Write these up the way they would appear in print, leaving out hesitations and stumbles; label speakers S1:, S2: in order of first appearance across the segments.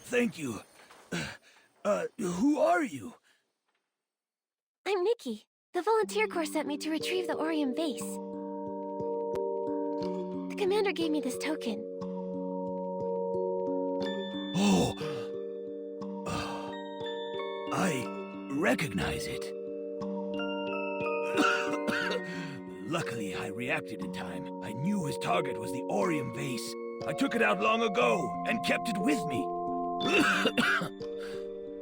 S1: Thank you. Who are you?
S2: I'm Nikki. The volunteer corps sent me to retrieve the Aureum Vase. The commander gave me this token.
S1: Oh. I recognize it. Luckily, I reacted in time. I knew his target was the Aureum Vase. I took it out long ago and kept it with me.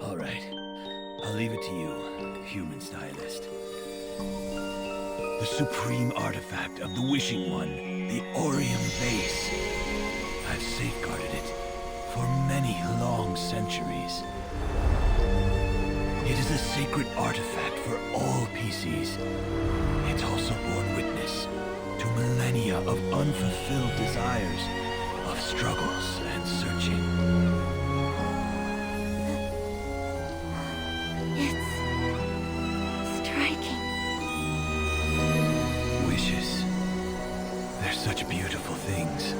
S1: All right. I'll leave it to you, human stylist. The supreme artifact of the Wishing One, the Aureum Vase. I've safeguarded it for many long centuries. It is a sacred artifact for all PCs. It's also borne witness to millennia of unfulfilled desires, of struggles and searching.
S2: It's striking.
S1: Wishes. They're such beautiful things.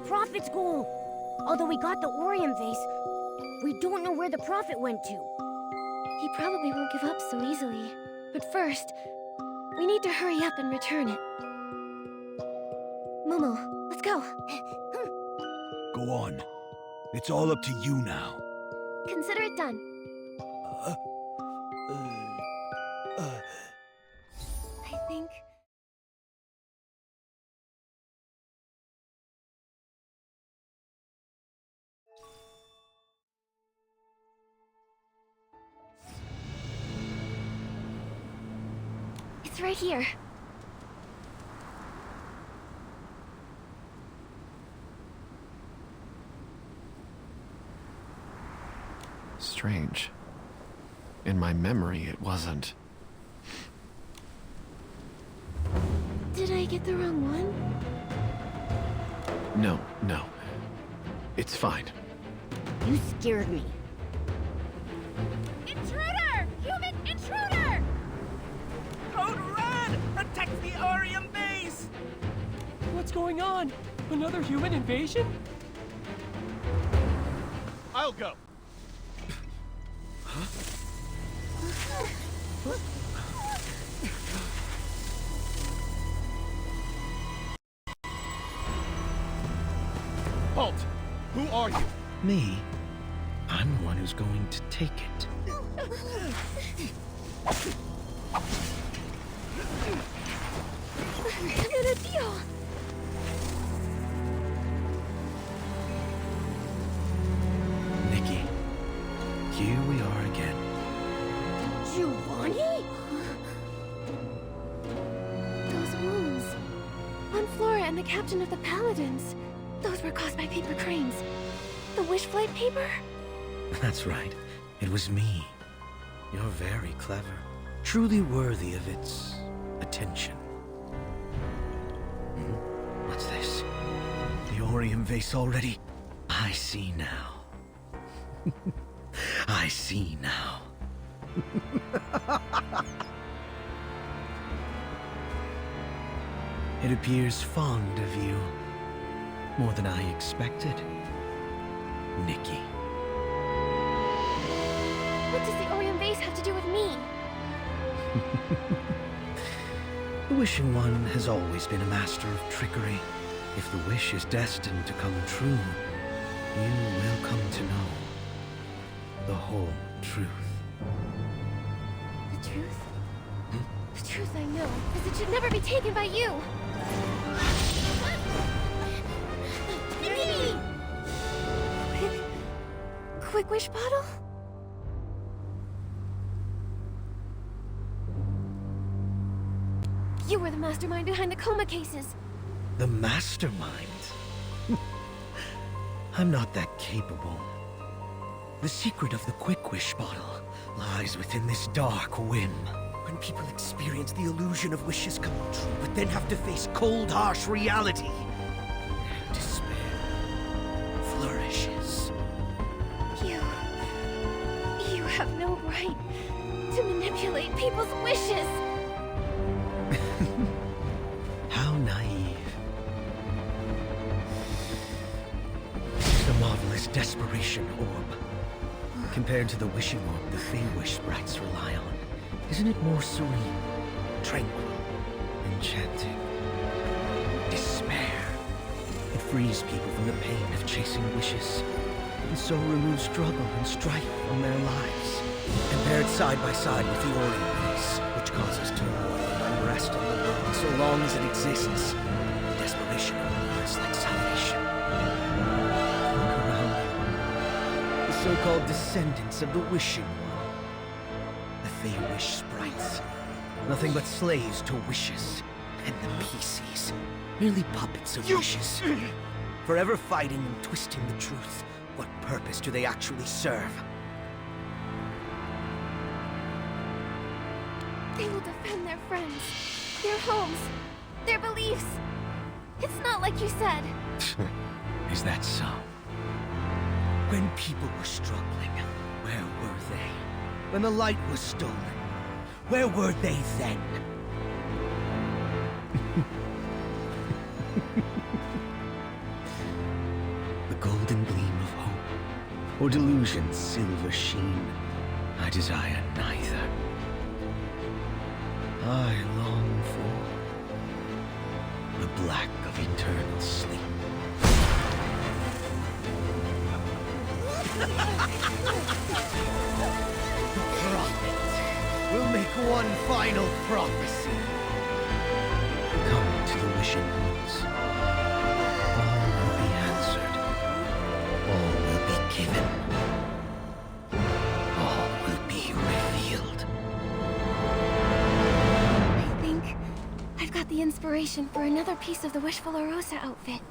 S3: Prophet's goal. Although we got the Aureum Vase, we don't know where the Prophet went to.
S2: He probably won't give up so easily. But first, we need to hurry up and return it. Momo, let's go.
S1: Go on. It's all up to you now.
S2: Consider it done. I think... It's right here.
S4: Strange. In my memory, it wasn't.
S2: Did I get the wrong one?
S4: No. It's fine.
S3: You scared me.
S5: Intruder! Human intruder! Code Red! Protect the Aureum Vase!
S6: What's going on? Another human invasion?
S7: I'll go. Halt! Who are you?
S8: Me? I'm the one who's going to take it.
S2: Good deal.
S8: Nikki, here we are again.
S3: Giovanni?
S2: Those wounds. On Flora and the captain of the Paladins. Those were caused by paper cranes. The wish flight paper?
S8: That's right. It was me. You're very clever. Truly worthy of its attention. What's this? The Aureum Vase already? I see now. I see now. It appears fond of you. More than I expected. Nikki.
S2: What does the Aureum Vase have to do with me?
S8: The Wishing One has always been a master of trickery. If the wish is destined to come true, you will come to know the whole truth.
S2: The truth? The truth I know is it should never be taken by you.
S3: Nikki!
S2: Quick wish bottle? You were the mastermind behind the coma cases.
S8: The mastermind? I'm not that capable. The secret of the Quick Wish bottle lies within this dark whim. When people experience the illusion of wishes coming true, but then have to face cold, harsh reality, despair flourishes.
S2: You have no right to manipulate people's wishes.
S8: How naive. It's the marvelous Desperation Orb. Compared to the wishing orb the Fey-Wish sprites rely on, isn't it more serene, tranquil, enchanting? Despair. It frees people from the pain of chasing wishes, and so removes struggle and strife from their lives. Compared side by side with the Aureum Vase, which causes turmoil and unrest in the world so long as it exists, Desperation Orb is like salvation. Look around you. The so-called descendants of the Wishing One. The Fey-Wish sprites. Nothing but slaves to wishes. And the PCs. Merely puppets of wishes. Forever fighting and twisting the truth. What purpose do they actually serve?
S2: They will defend their friends, their homes, their beliefs. It's not like you said.
S8: Is that so? When people were struggling, where were they? When the light was stolen, where were they then? The golden gleam of hope, or delusion's silver sheen, I desire neither. I long for the black of eternal sleep. Prophet will make one final prophecy. Come to the wishing woods. All will be answered. All will be given. All will be revealed.
S2: I think I've got the inspiration for another piece of the Wishful Rosa outfit.